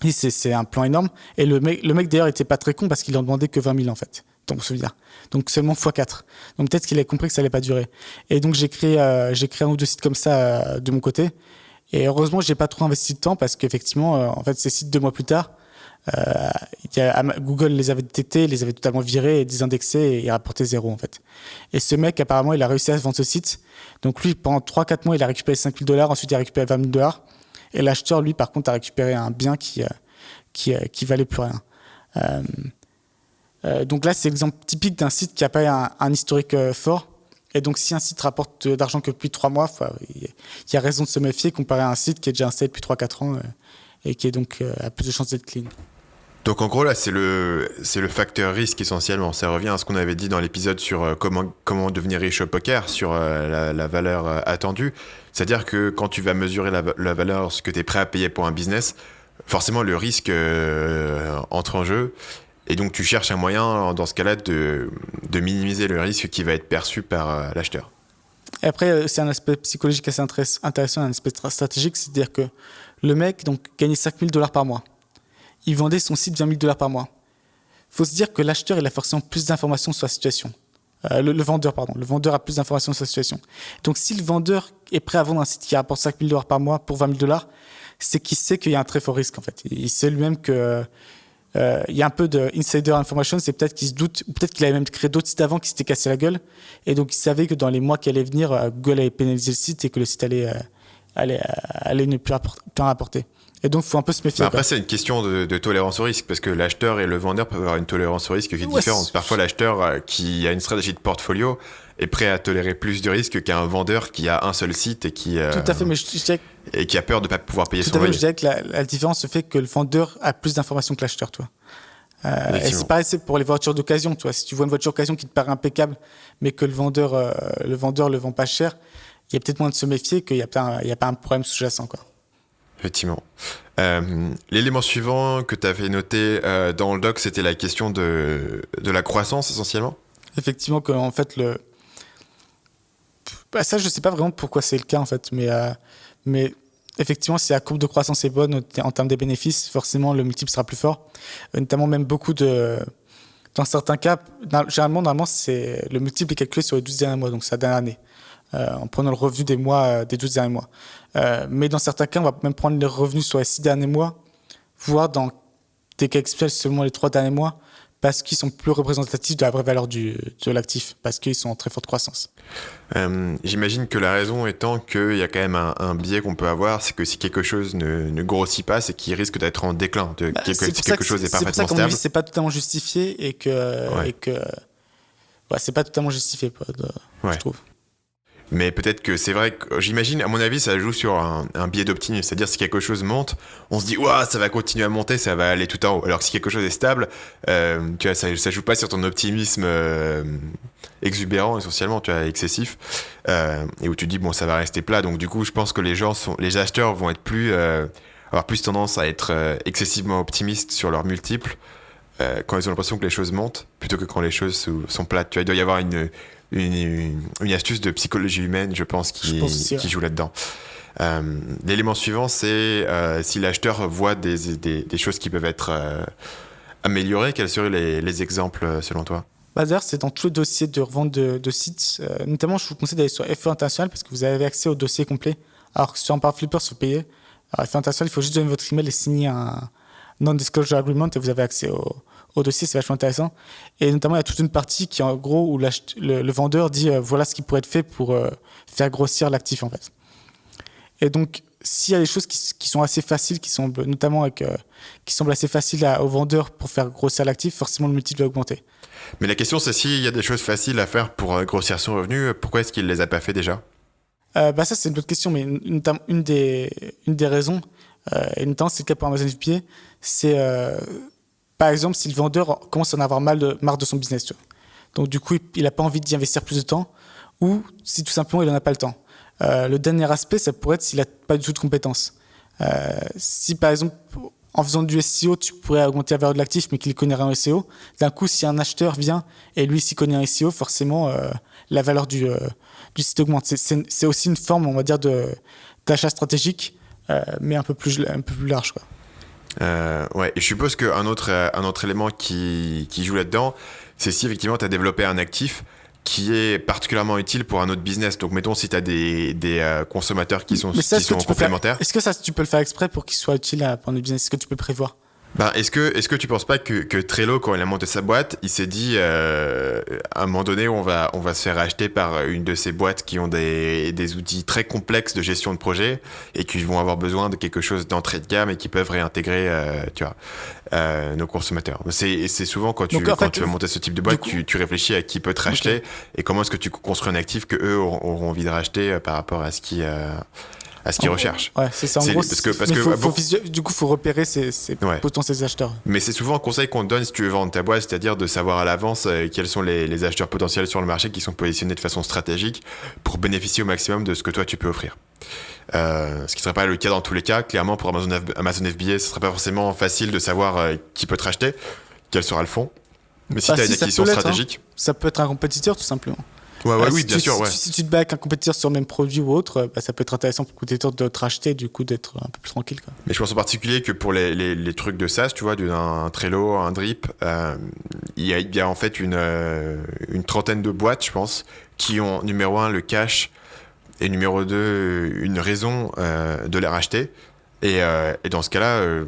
Et c'est un plan énorme. Et le mec d'ailleurs, était pas très con parce qu'il en demandait que 20 000 en fait, dans mon souvenir. Donc seulement x4. Donc peut-être qu'il a compris que ça allait pas durer. Et donc j'ai créé un ou deux sites comme ça de mon côté. Et heureusement, j'ai pas trop investi de temps parce qu'effectivement, en fait, ces sites 2 mois plus tard, Google les avait détectés, les avait totalement virés et désindexés et il rapportait 0 en fait. Et ce mec, apparemment, il a réussi à vendre ce site. Donc lui, pendant 3-4 mois, il a récupéré 5 000 $, ensuite il a récupéré 20 000 $. Et l'acheteur, lui, par contre, a récupéré un bien qui valait plus rien. Donc là, c'est l'exemple typique d'un site qui n'a pas un historique fort. Et donc, si un site rapporte d'argent que depuis 3 mois, il y a raison de se méfier comparé à un site qui est déjà installé depuis 3-4 ans et qui est donc a plus de chances d'être clean. Donc en gros là c'est le facteur risque essentiellement. Ça revient à ce qu'on avait dit dans l'épisode sur comment devenir riche au poker, sur la valeur attendue. C'est-à-dire que quand tu vas mesurer la valeur, ce que tu es prêt à payer pour un business, forcément le risque entre en jeu. Et donc tu cherches un moyen dans ce cas-là de minimiser le risque qui va être perçu par l'acheteur. Et après, c'est un aspect psychologique assez intéressant, un aspect stratégique, c'est-à-dire que le mec donc, gagnait 5 000 $ par mois. Il vendait son site 20 000 $ par mois. Il faut se dire que l'acheteur, il a forcément plus d'informations sur la situation. Le vendeur a plus d'informations sur la situation. Donc, si le vendeur est prêt à vendre un site qui rapporte 5 000 $ par mois pour 20 000 $, c'est qu'il sait qu'il y a un très fort risque, en fait. Il sait lui-même que il y a un peu de insider information, c'est peut-être qu'il se doute, ou peut-être qu'il avait même créé d'autres sites avant qui s'étaient cassés la gueule. Et donc, il savait que dans les mois qui allaient venir, Google allait pénaliser le site et que le site allait ne plus rapporter. Et donc, il faut un peu se méfier. Après, c'est une question de tolérance au risque, parce que l'acheteur et le vendeur peuvent avoir une tolérance au risque qui est différente. Parfois, l'acheteur qui a une stratégie de portfolio est prêt à tolérer plus de risques qu'un vendeur qui a un seul site et qui, tout à fait, mais je dirais et qui a peur de ne pas pouvoir payer son loyer. loyer. Je dirais que la différence se fait que le vendeur a plus d'informations que l'acheteur, toi. Et c'est pareil, c'est pour les voitures d'occasion. Toi. Si tu vois une voiture d'occasion qui te paraît impeccable, mais que le vendeur le vend pas cher, il y a peut-être moins de se méfier qu'il n'y a pas un problème sous-jacent, quoi. Effectivement. L'élément suivant que tu avais noté dans le doc, c'était la question de la croissance, essentiellement. Effectivement, en fait, ça, je ne sais pas vraiment pourquoi c'est le cas, en fait, mais effectivement, si la courbe de croissance est bonne en termes des bénéfices, forcément, le multiple sera plus fort. Notamment, même dans certains cas, normalement, le multiple est calculé sur les 12 derniers mois, donc c'est la dernière année. En prenant le revenu des 12 derniers mois. Mais dans certains cas, on va même prendre les revenus sur les 6 derniers mois, voire dans des cas exceptionnels seulement les 3 derniers mois, parce qu'ils sont plus représentatifs de la vraie valeur de l'actif, parce qu'ils sont en très forte croissance. J'imagine que la raison étant qu'il y a quand même un biais qu'on peut avoir, c'est que si quelque chose ne grossit pas, c'est qu'il risque d'être en déclin. Si quelque chose est parfaitement stable. C'est pas totalement justifié et que c'est pas totalement justifié, je trouve. Mais peut-être que c'est vrai que j'imagine, à mon avis, ça joue sur un biais d'optimisme. C'est-à-dire, si quelque chose monte, on se dit, ouah, ça va continuer à monter, ça va aller tout en haut. Alors que si quelque chose est stable, tu vois, ça joue pas sur ton optimisme exubérant, essentiellement, tu vois, excessif. Et où tu dis, bon, ça va rester plat. Donc, du coup, je pense que les acheteurs vont être avoir plus tendance à être excessivement optimistes sur leurs multiples quand ils ont l'impression que les choses montent, plutôt que quand les choses sont plates. Tu vois, il doit y avoir une astuce de psychologie humaine, je pense, qui joue là-dedans. L'élément suivant, c'est si l'acheteur voit des choses qui peuvent être améliorées, quels seraient les exemples selon toi? D'ailleurs, c'est dans tous les dossiers de revente de sites. Notamment, je vous conseille d'aller sur FE International parce que vous avez accès au dossier complet. Alors que sur un par Flipper, il faut payer. Alors, FE International, il faut juste donner votre email et signer un non-disclosure agreement et vous avez accès au dossier. C'est vachement intéressant. Et notamment, il y a toute une partie qui, en gros, où le vendeur dit voilà ce qui pourrait être fait pour faire grossir l'actif, en fait. Et donc, s'il y a des choses qui sont assez faciles, qui semblent assez faciles aux vendeurs pour faire grossir l'actif, forcément le multiple va augmenter. Mais la question, c'est s'il y a des choses faciles à faire pour grossir son revenu, pourquoi est-ce qu'il les a pas fait déjà? Ça, c'est une autre question, mais une des raisons, et notamment c'est le cas pour Amazon FBA, c'est par exemple si le vendeur commence à en avoir marre de son business. Tu vois. Donc du coup, il n'a pas envie d'y investir plus de temps, ou si tout simplement il n'en a pas le temps. Le dernier aspect, ça pourrait être s'il n'a pas du tout de compétences. Si par exemple, en faisant du SEO, tu pourrais augmenter la valeur de l'actif, mais qu'il ne connaît rien au SEO, d'un coup, si un acheteur vient et lui s'y connaît un SEO, forcément, la valeur du site augmente. C'est aussi une forme, on va dire, d'achat stratégique, mais un peu plus large, quoi. Ouais, et je suppose qu'un autre élément qui joue là-dedans, c'est si effectivement tu as développé un actif qui est particulièrement utile pour un autre business. Donc, mettons, si tu as des consommateurs qui sont complémentaires. Est-ce que ça, tu peux le faire exprès pour qu'il soit utile pour un autre business? Est-ce que tu peux le prévoir? Est-ce que tu penses pas que Trello, quand il a monté sa boîte, il s'est dit à un moment donné on va se faire acheter par une de ces boîtes qui ont des outils très complexes de gestion de projet et qui vont avoir besoin de quelque chose d'entrée de gamme et qui peuvent réintégrer nos consommateurs. C'est souvent quand tu vas monter ce type de boîte, tu réfléchis à qui peut te racheter et comment est-ce que tu construis un actif que eux auront envie de racheter par rapport à ce qu'ils recherchent. Ouais, c'est ça. En gros, du coup, il faut repérer ces potentiels acheteurs. Mais c'est souvent un conseil qu'on te donne si tu veux vendre ta boîte, c'est-à-dire de savoir à l'avance quels sont les acheteurs potentiels sur le marché qui sont positionnés de façon stratégique pour bénéficier au maximum de ce que toi tu peux offrir. Ce qui ne serait pas le cas dans tous les cas. Clairement, pour Amazon FBA, ce ne serait pas forcément facile de savoir qui peut te racheter, quel sera le fond. Mais si tu as une acquisition stratégique... ça peut être un compétiteur, tout simplement. Oui, bien sûr. Si tu te bats avec un compétiteur sur le même produit ou autre, ça peut être intéressant pour le compétiteur de te racheter, du coup d'être un peu plus tranquille, quoi. Mais je pense en particulier que pour les trucs de SaaS, tu vois, un Trello, un Drip, il y a en fait une trentaine de boîtes, je pense, qui ont numéro 1 le cash et numéro 2 une raison de les racheter. Et dans ce cas-là,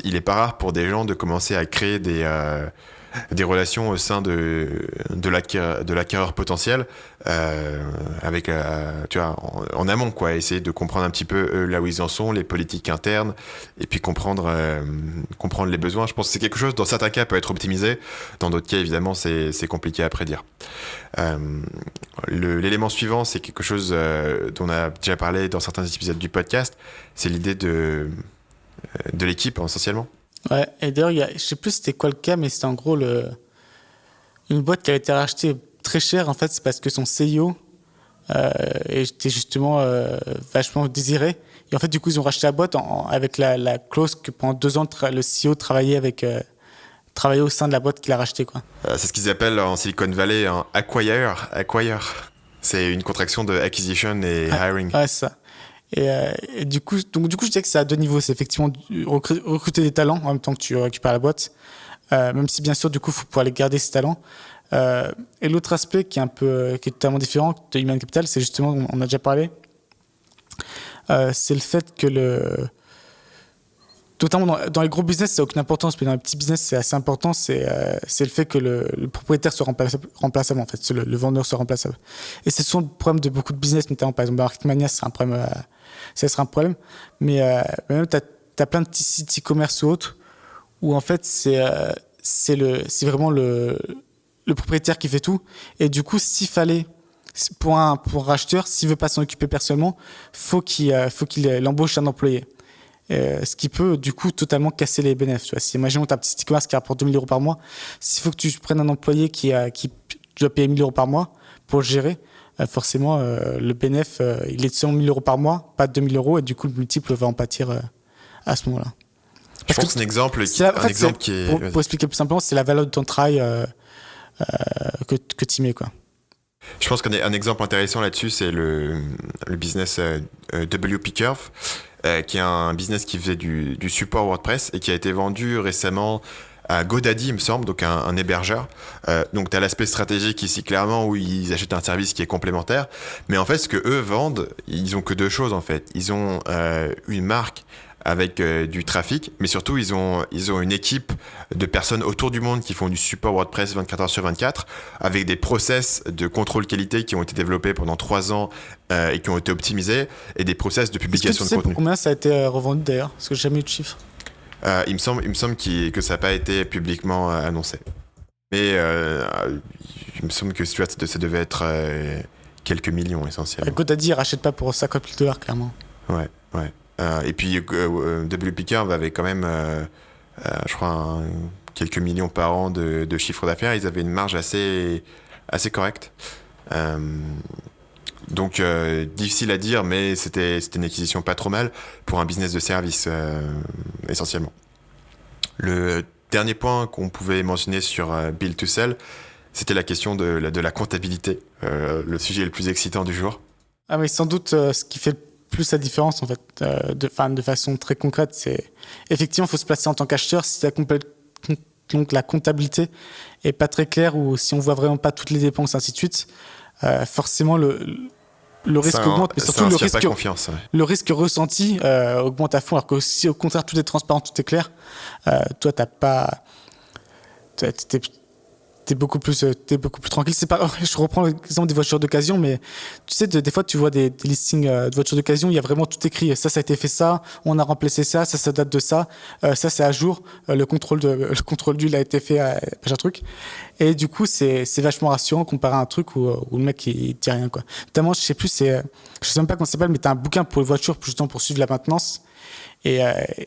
il est pas rare pour des gens de commencer à créer des relations au sein de l'acquéreur potentiel avec tu vois en amont, quoi, essayer de comprendre un petit peu eux, là où ils en sont, les politiques internes, et puis comprendre les besoins. Je pense que c'est quelque chose, dans certains cas peut être optimisé, dans d'autres cas évidemment c'est compliqué à prédire. L'élément suivant, c'est quelque chose dont on a déjà parlé dans certains épisodes du podcast, c'est l'idée de l'équipe essentiellement. Ouais, et d'ailleurs, je sais plus c'était quoi le cas, mais c'était en gros une boîte qui avait été rachetée très cher. En fait, c'est parce que son CEO était justement vachement désiré. Et en fait, du coup, ils ont racheté la boîte avec la clause que pendant 2 ans, le CEO travaillait au sein de la boîte qu'il a rachetée, quoi. C'est ce qu'ils appellent en Silicon Valley un acquire. C'est une contraction de acquisition et hiring. Ouais, c'est ça. Et du coup, je dirais que c'est à 2 niveaux. C'est effectivement recruter des talents en même temps que tu récupères la boîte. Même si, bien sûr, du coup, il faut pouvoir les garder, ces talents. Et l'autre aspect qui est totalement différent de Human Capital, c'est justement, on a déjà parlé, c'est le fait que notamment dans les gros business, ça n'a aucune importance, mais dans les petits business, c'est assez important. C'est le fait que le propriétaire soit remplaçable, en fait, le vendeur soit remplaçable. Et c'est souvent le problème de beaucoup de business, notamment par exemple Marketmania, ça sera un problème. Mais même, tu as plein de petits sites e-commerce ou autres où en fait, c'est vraiment le propriétaire qui fait tout. Et du coup, s'il fallait Pour un racheteur, s'il veut pas s'en occuper personnellement, faut qu'il embauche un employé. Ce qui peut du coup totalement casser les bénéfices. Tu vois, si imaginons tu as un petit e-commerce qui rapporte 2 000 euros par mois, s'il faut que tu prennes un employé qui doit payer 1 000 euros par mois pour le gérer, forcément le bénéfice il est de 100 000 euros par mois, pas de 2 000 euros, et du coup le multiple va en pâtir à ce moment-là. Je pense que c'est un exemple qui est... Pour expliquer plus simplement, c'est la valeur de ton travail que tu mets, quoi. Je pense qu'un exemple intéressant là-dessus, c'est le business WP Curve, qui est un business qui faisait du support WordPress et qui a été vendu récemment à GoDaddy, il me semble, donc un hébergeur. Donc tu as l'aspect stratégique ici clairement où ils achètent un service qui est complémentaire. Mais en fait, ce que eux vendent, ils ont que deux choses en fait. Ils ont une marque avec du trafic, mais surtout ils ont une équipe de personnes autour du monde qui font du support WordPress 24h/24 avec des process de contrôle qualité qui ont été développés pendant 3 ans et qui ont été optimisés et des process de publication de contenu. Pour combien ça a été revendu d'ailleurs? Parce que j'ai jamais eu de chiffre. Il me semble que ça n'a pas été publiquement annoncé. Mais il me semble que ça devait être quelques millions essentiellement. GoDaddy ne rachète pas pour 50 000 $, clairement. Ouais. Et puis WP Curve avait quand même, je crois, quelques millions par an de chiffre d'affaires. Ils avaient une marge assez correcte. Donc difficile à dire, mais c'était une acquisition pas trop mal pour un business de service essentiellement. Le dernier point qu'on pouvait mentionner sur Build to Sell, c'était la question de la comptabilité, le sujet le plus excitant du jour. Ah mais sans doute ce qui fait plus la différence en fait, de façon très concrète, c'est effectivement il faut se placer en tant qu'acheteur si donc la comptabilité est pas très claire ou si on voit vraiment pas toutes les dépenses ainsi de suite, forcément le risque augmente, mais surtout le risque ressenti augmente à fond, alors que si au contraire tout est transparent, tout est clair, toi t'es beaucoup plus tranquille. Je reprends l'exemple des voitures d'occasion, mais tu sais, des fois, tu vois des listings de voitures d'occasion, il y a vraiment tout écrit. Ça a été fait ça, on a remplacé ça date de ça, ça c'est à jour, le contrôle d'huile a été fait à un truc. Et du coup, c'est vachement rassurant comparé à un truc où le mec, il dit rien, quoi. Notamment, je sais même pas comment ça s'appelle, mais t'as un bouquin pour les voitures, justement, pour suivre la maintenance. Et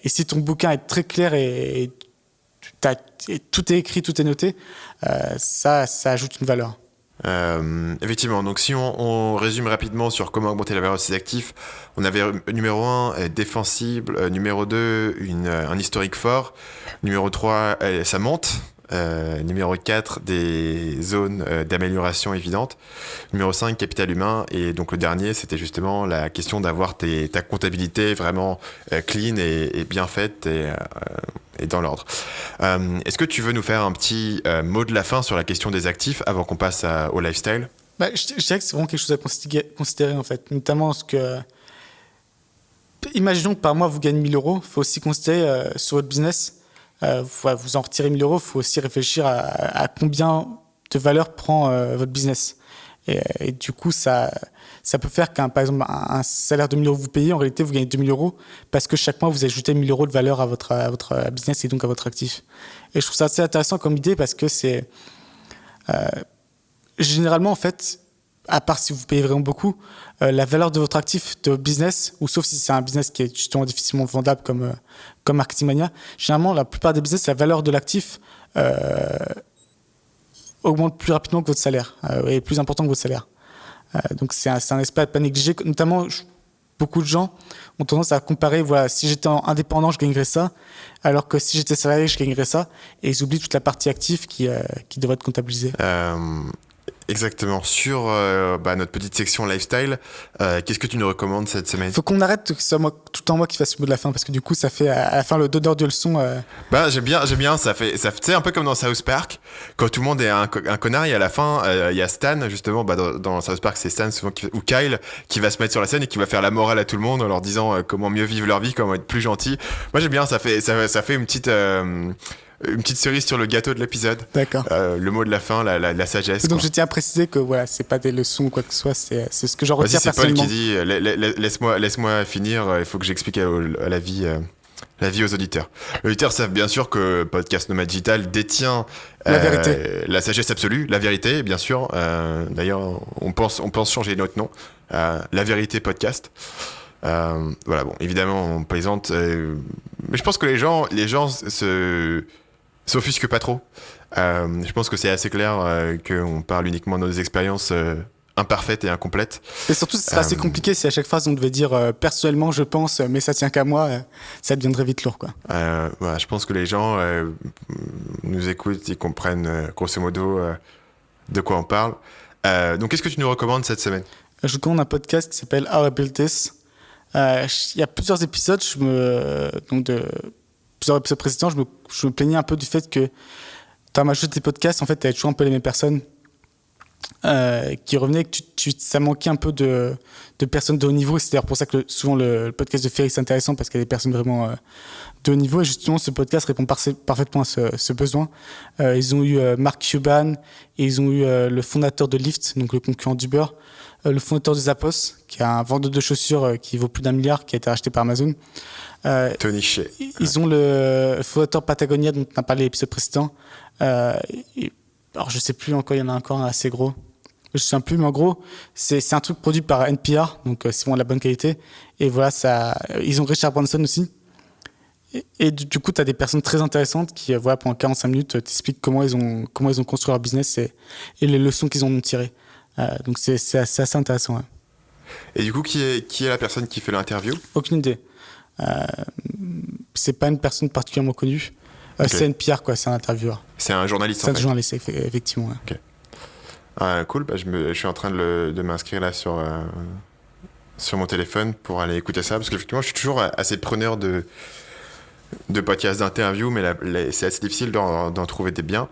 si ton bouquin est très clair et tout est écrit, tout est noté, ça ajoute une valeur. Effectivement, donc si on résume rapidement sur comment augmenter la valeur de ses actifs, on avait numéro 1, défensible, numéro 2, un historique fort, numéro 3, ça monte, numéro 4, des zones d'amélioration évidentes, numéro 5, capital humain, et donc le dernier, c'était justement la question d'avoir ta comptabilité vraiment clean et bien faite et dans l'ordre. Est-ce que tu veux nous faire un petit mot de la fin sur la question des actifs avant qu'on passe au lifestyle? Je dirais que c'est vraiment quelque chose à considérer en fait, notamment ce que... Imaginons que par mois vous gagnez 1 000 euros, il faut aussi considérer sur votre business, vous en retirez 1 000 euros, il faut aussi réfléchir à combien de valeur prend votre business. Et du coup, ça peut faire par exemple, un salaire de 1 000 euros que vous payez, en réalité, vous gagnez 2 000 euros parce que chaque mois, vous ajoutez 1 000 euros de valeur à votre business et donc à votre actif. Et je trouve ça assez intéressant comme idée parce que c'est... généralement, en fait, à part si vous payez vraiment beaucoup, la valeur de votre actif, de votre business, ou sauf si c'est un business qui est justement difficilement vendable comme Marketing Mania, généralement, la plupart des business, la valeur de l'actif augmente plus rapidement que votre salaire, et plus important que votre salaire. Donc c'est un aspect à pas négliger. Notamment, beaucoup de gens ont tendance à comparer, voilà, si j'étais indépendant, je gagnerais ça, alors que si j'étais salarié, je gagnerais ça, et ils oublient toute la partie active qui devrait être comptabilisée. Exactement. Sur notre petite section lifestyle, qu'est-ce que tu nous recommandes cette semaine? Faut qu'on arrête que ce soit tout le temps moi qui fasse le mot de la fin, parce que du coup, ça fait à la fin le donneur de leçons. J'aime bien. Ça fait, tu sais, un peu comme dans South Park, quand tout le monde est un connard, et à la fin, il y a Stan, justement, dans South Park, c'est Stan souvent ou Kyle qui va se mettre sur la scène et qui va faire la morale à tout le monde en leur disant comment mieux vivre leur vie, comment être plus gentil. Moi, j'aime bien. Ça fait une petite cerise sur le gâteau de l'épisode. D'accord. Le mot de la fin, la sagesse. Donc je tiens à préciser que voilà, c'est pas des leçons ou quoi que ce soit, c'est ce que j'en retiens c'est Paul personnellement. qui dit laisse-moi finir, il faut que j'explique à la vie La vie aux auditeurs. Les auditeurs savent bien sûr que Podcast Nomade Digital détient La vérité. la sagesse absolue, la vérité, bien sûr. D'ailleurs, on pense changer notre nom. La vérité podcast. Voilà, bon, évidemment, on plaisante. Mais je pense que les gens s'offusquent pas trop. Je pense que c'est assez clair qu'on parle uniquement de nos expériences imparfaites et incomplètes. Et surtout, ce serait assez compliqué si à chaque phrase on devait dire personnellement, je pense, mais ça tient qu'à moi, ça deviendrait vite lourd, quoi. Voilà, je pense que les gens nous écoutent, ils comprennent grosso modo de quoi on parle. Donc, qu'est-ce que tu nous recommandes cette semaine? Je vous recommande un podcast qui s'appelle How I Built This. Il y a plusieurs épisodes, plusieurs épisodes précédents, je me plaignais un peu du fait que dans la majorité des podcasts, en fait, t'avais toujours un peu les mêmes personnes qui revenaient, que ça manquait un peu de personnes de haut niveau. C'est d'ailleurs pour ça que souvent le podcast de Ferry c'est intéressant parce qu'il y a des personnes vraiment de haut niveau. Et justement, ce podcast répond parfaitement à ce besoin. Ils ont eu Mark Cuban et ils ont eu le fondateur de Lyft, donc le concurrent d'Uber, le fondateur de Zappos, qui est un vendeur de chaussures qui vaut plus d'1 milliard, qui a été racheté par Amazon. Tony Hsieh. Ils ont le fondateur Patagonia, dont on a parlé l'épisode précédent. Alors, je sais plus encore, il y en a encore un assez gros. Je ne me souviens plus, mais en gros, c'est un truc produit par NPR, donc c'est vraiment de la bonne qualité. Et voilà, ils ont Richard Branson aussi. Et du coup, tu as des personnes très intéressantes qui, voilà, pendant 45 minutes, t'expliquent comment ils ont construit leur business et les leçons qu'ils en ont tirées. Donc, c'est assez intéressant. Ouais. Et du coup, qui est la personne qui fait l'interview? Aucune idée. C'est pas une personne particulièrement connue. Okay. C'est NPR, quoi, c'est un intervieweur. C'est un journaliste, C'est un journaliste, effectivement. Ouais. Okay. Cool, je suis en train de m'inscrire là sur mon téléphone pour aller écouter ça, parce qu'effectivement, je suis toujours assez preneur de podcasts d'interview, mais c'est assez difficile d'en trouver des biens.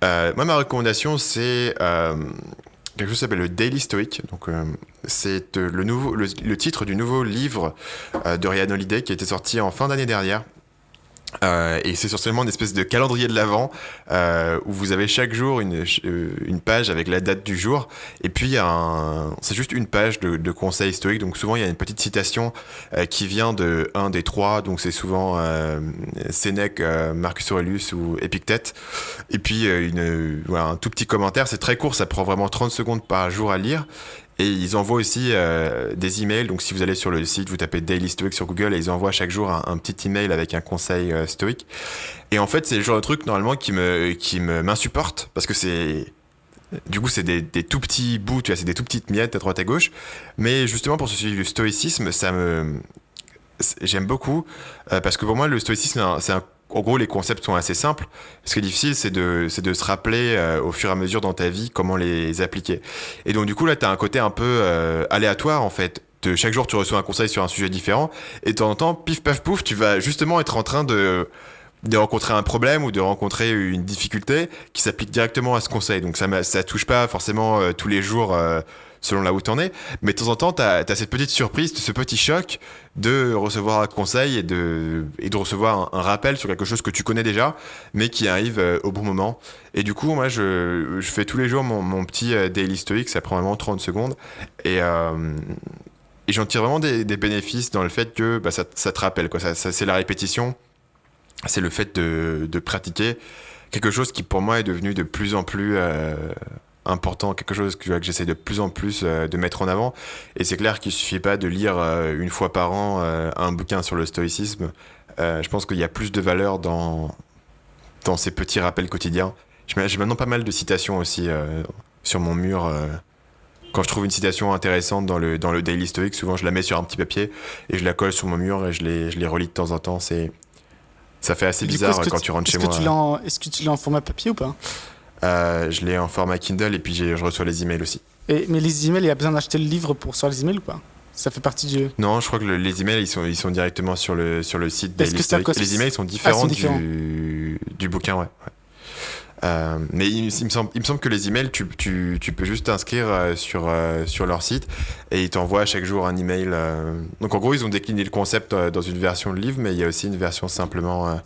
Moi, ma recommandation, c'est quelque chose qui s'appelle le Daily Stoic. Donc, c'est le titre du nouveau livre de Ryan Holiday qui a été sorti en fin d'année dernière. Et c'est essentiellement une espèce de calendrier de l'Avent où vous avez chaque jour une page avec la date du jour, et puis c'est juste une page de conseils stoïques. Donc souvent il y a une petite citation qui vient de un des trois, donc c'est souvent Sénèque, Marcus Aurelius ou Épictète, et puis un tout petit commentaire. C'est très court, ça prend vraiment 30 secondes par jour à lire. Et ils envoient aussi des emails. Donc, si vous allez sur le site, vous tapez Daily Stoic sur Google et ils envoient chaque jour un petit email avec un conseil stoïque. Et en fait, c'est le genre de truc, normalement, qui m'insupporte parce que c'est des tout petits bouts, tu vois, c'est des tout petites miettes à droite à gauche. Mais justement, pour ce sujet du stoïcisme, j'aime beaucoup parce que pour moi, le stoïcisme, en gros, les concepts sont assez simples. Ce qui est difficile, c'est de se rappeler au fur et à mesure dans ta vie comment les appliquer. Et donc, du coup, là, tu as un côté un peu aléatoire, en fait. Chaque jour, tu reçois un conseil sur un sujet différent. Et de temps en temps, pif, paf, pouf, tu vas justement être en train de rencontrer un problème ou de rencontrer une difficulté qui s'applique directement à ce conseil. Donc, ça touche pas forcément tous les jours selon là où t'en es. Mais de temps en temps, t'as cette petite surprise, ce petit choc de recevoir un conseil et de recevoir un rappel sur quelque chose que tu connais déjà, mais qui arrive au bon moment. Et du coup, moi, je fais tous les jours mon petit Daily Stoic, ça prend vraiment 30 secondes. Et j'en tire vraiment des bénéfices dans le fait que ça te rappelle, quoi. Ça, c'est la répétition, c'est le fait de pratiquer quelque chose qui, pour moi, est devenu de plus en plus important, quelque chose que j'essaie de plus en plus de mettre en avant. Et c'est clair qu'il suffit pas de lire une fois par an un bouquin sur le stoïcisme. Je pense qu'il y a plus de valeur dans ces petits rappels quotidiens. J'ai maintenant pas mal de citations aussi sur mon mur. Quand je trouve une citation intéressante dans le Daily Stoic, souvent je la mets sur un petit papier et je la colle sur mon mur et je les relis de temps en temps. Ça fait assez bizarre quand tu rentres chez moi. Est-ce que tu l'as en format papier ou pas? Je l'ai en format Kindle et puis je reçois les emails aussi. Mais les emails, il y a besoin d'acheter le livre pour recevoir les emails ou pas? Ça fait partie du... Non, je crois que les emails, ils sont directement sur le site Daily Stoic. Les emails sont différents, du bouquin, ouais. Mais il me semble que les emails, tu peux juste t'inscrire sur leur site et ils t'envoient chaque jour un email. Donc en gros, ils ont décliné le concept dans une version de livre, mais il y a aussi une version simplement...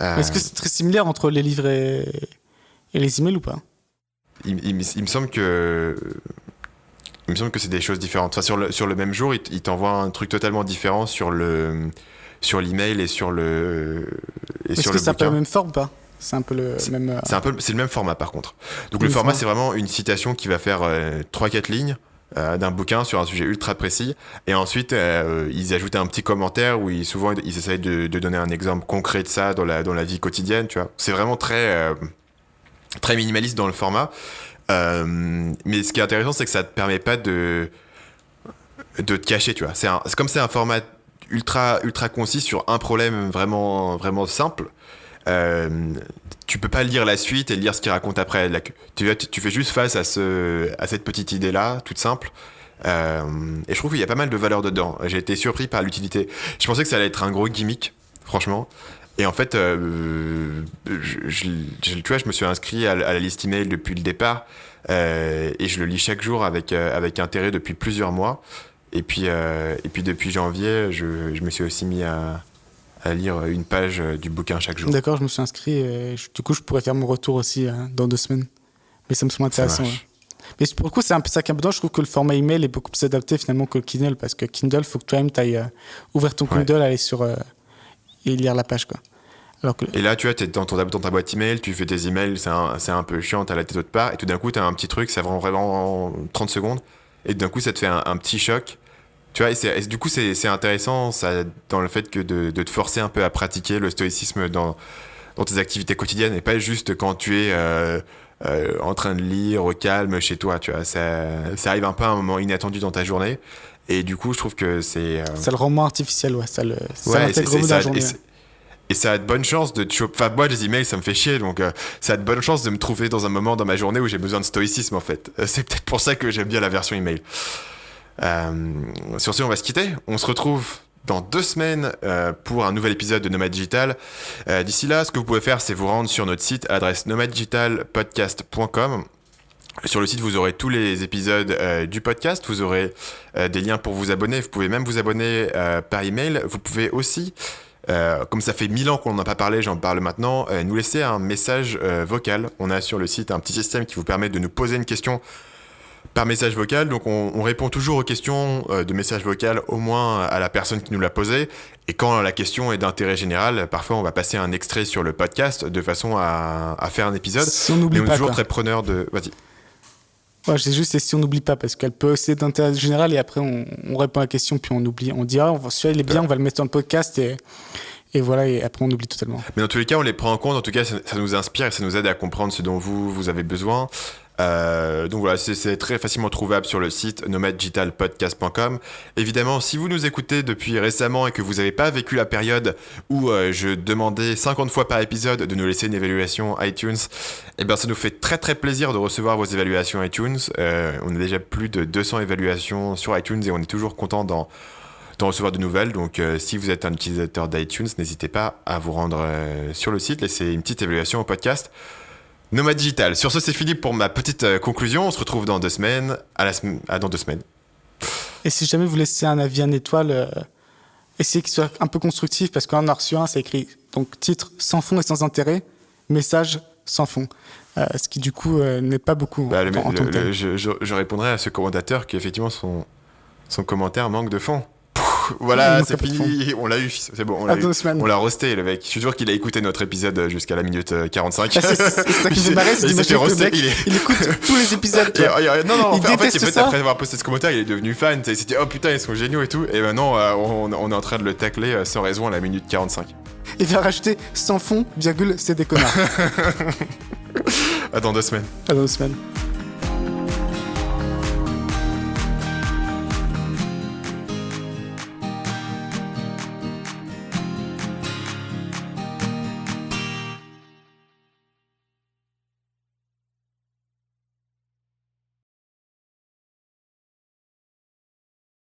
Est-ce que c'est très similaire entre les livres et les emails ou pas? Il me semble que c'est des choses différentes. Enfin, sur le même jour, il t'envoie un truc totalement différent sur sur l'email et sur le Est-ce que c'est un peu la même forme ou pas? C'est un peu le même. C'est le même format par contre. Donc le format, c'est vraiment une citation qui va faire 3-4 lignes d'un bouquin sur un sujet ultra précis. Et ensuite, ils ajoutent un petit commentaire où souvent ils essayent de donner un exemple concret de ça dans la vie quotidienne. Tu vois, c'est vraiment très minimaliste dans le format. Mais ce qui est intéressant, c'est que ça te permet pas de te cacher. Tu vois, c'est comme c'est un format ultra concis sur un problème vraiment simple. Tu peux pas lire la suite et lire ce qu'il raconte après. Tu fais juste face à cette petite idée-là, toute simple. Et je trouve qu'il y a pas mal de valeur dedans. J'ai été surpris par l'utilité. Je pensais que ça allait être un gros gimmick, franchement. Et en fait, tu vois, je me suis inscrit à la liste email depuis le départ. Et je le lis chaque jour avec intérêt depuis plusieurs mois. Et puis depuis janvier, je me suis aussi mis à lire une page du bouquin chaque jour. D'accord, je me suis inscrit et du coup je pourrais faire mon retour aussi dans 2 semaines. Mais ça me semble intéressant. Ouais. Mais pour le coup, c'est un peu ça qui est important. Je trouve que le format email est beaucoup plus adapté finalement que le Kindle, parce que Kindle, il faut que toi-même tu ailles ouvrir ton Kindle, aller sur et lire la page, quoi. Alors que... Et là, tu vois, tu es dans ta boîte email, tu fais tes emails, c'est un peu chiant, tu as la tête autre part, et tout d'un coup, tu as un petit truc, ça prend vraiment 30 secondes, et d'un coup, ça te fait un petit choc. Tu vois, et du coup, c'est intéressant ça, dans le fait que de te forcer un peu à pratiquer le stoïcisme dans tes activités quotidiennes, et pas juste quand tu es en train de lire au calme chez toi. Tu vois, ça arrive un peu à un moment inattendu dans ta journée, et du coup, je trouve que c'est... Ça le rend moins artificiel, ouais. Ça l'intègre dans la journée. Et ça a de bonnes chances de te choper. Enfin, moi, les emails, ça me fait chier, donc ça a de bonnes chances de me trouver dans un moment dans ma journée où j'ai besoin de stoïcisme, en fait. C'est peut-être pour ça que j'aime bien la version email. Sur ce, on va se quitter. On se retrouve dans 2 semaines pour un nouvel épisode de Nomad Digital. D'ici là, ce que vous pouvez faire, c'est vous rendre sur notre site à l'adresse nomaddigitalpodcast.com. Sur le site, vous aurez tous les épisodes du podcast. Vous aurez des liens pour vous abonner. Vous pouvez même vous abonner par email. Vous pouvez aussi, comme ça fait 1000 ans qu'on n'en a pas parlé, j'en parle maintenant, nous laisser un message vocal. On a sur le site un petit système qui vous permet de nous poser une question par message vocal. Donc on répond toujours aux questions de message vocal, au moins à la personne qui nous l'a posé. Et quand la question est d'intérêt général, parfois on va passer un extrait sur le podcast de façon à faire un épisode. Si on n'oublie Mais on est pas, toujours quoi. Très preneur de... Vas-y. Ouais, c'est juste si on n'oublie pas, parce qu'elle peut aussi être d'intérêt général et après on répond à la question puis on oublie. On dit celui-là il est bien, on va le mettre dans le podcast et voilà, et après on oublie totalement. Mais dans tous les cas, on les prend en compte. En tout cas, ça nous inspire et ça nous aide à comprendre ce dont vous avez besoin. Donc voilà, c'est très facilement trouvable sur le site nomaddigitalpodcast.com. Évidemment, si vous nous écoutez depuis récemment et que vous n'avez pas vécu la période où je demandais 50 fois par épisode de nous laisser une évaluation iTunes, eh bien ça nous fait très très plaisir de recevoir vos évaluations iTunes. On a déjà plus de 200 évaluations sur iTunes et on est toujours content d'en recevoir de nouvelles. Donc si vous êtes un utilisateur d'iTunes, n'hésitez pas à vous rendre sur le site, laisser une petite évaluation au podcast Nomad Digital. Sur ce, c'est Philippe pour ma petite conclusion. On se retrouve dans 2 semaines. Dans 2 semaines. Et si jamais vous laissez un avis, un étoile, essayez qu'il soit un peu constructif, parce qu'on en a reçu un, c'est écrit donc titre sans fond et sans intérêt, message sans fond. Ce qui du coup n'est pas beaucoup en tant que tel. Je répondrai à ce commentateur qu'effectivement son commentaire manque de fond. Voilà, c'est fini, on l'a eu, c'est bon, on l'a roasté le mec. Je suis sûr qu'il a écouté notre épisode jusqu'à la minute 45. C'est ça qui me fait marrer, c'est d'imaginer que le mec, il écoute tous les épisodes. Non, en fait, après avoir posté ce commentaire, il est devenu fan, il s'est dit oh putain ils sont géniaux et tout, et maintenant on est en train de le tacler sans raison à la minute 45. Il va rajouter sans fond, virgule, c'est des connards. À dans 2 semaines. À dans 2 semaines.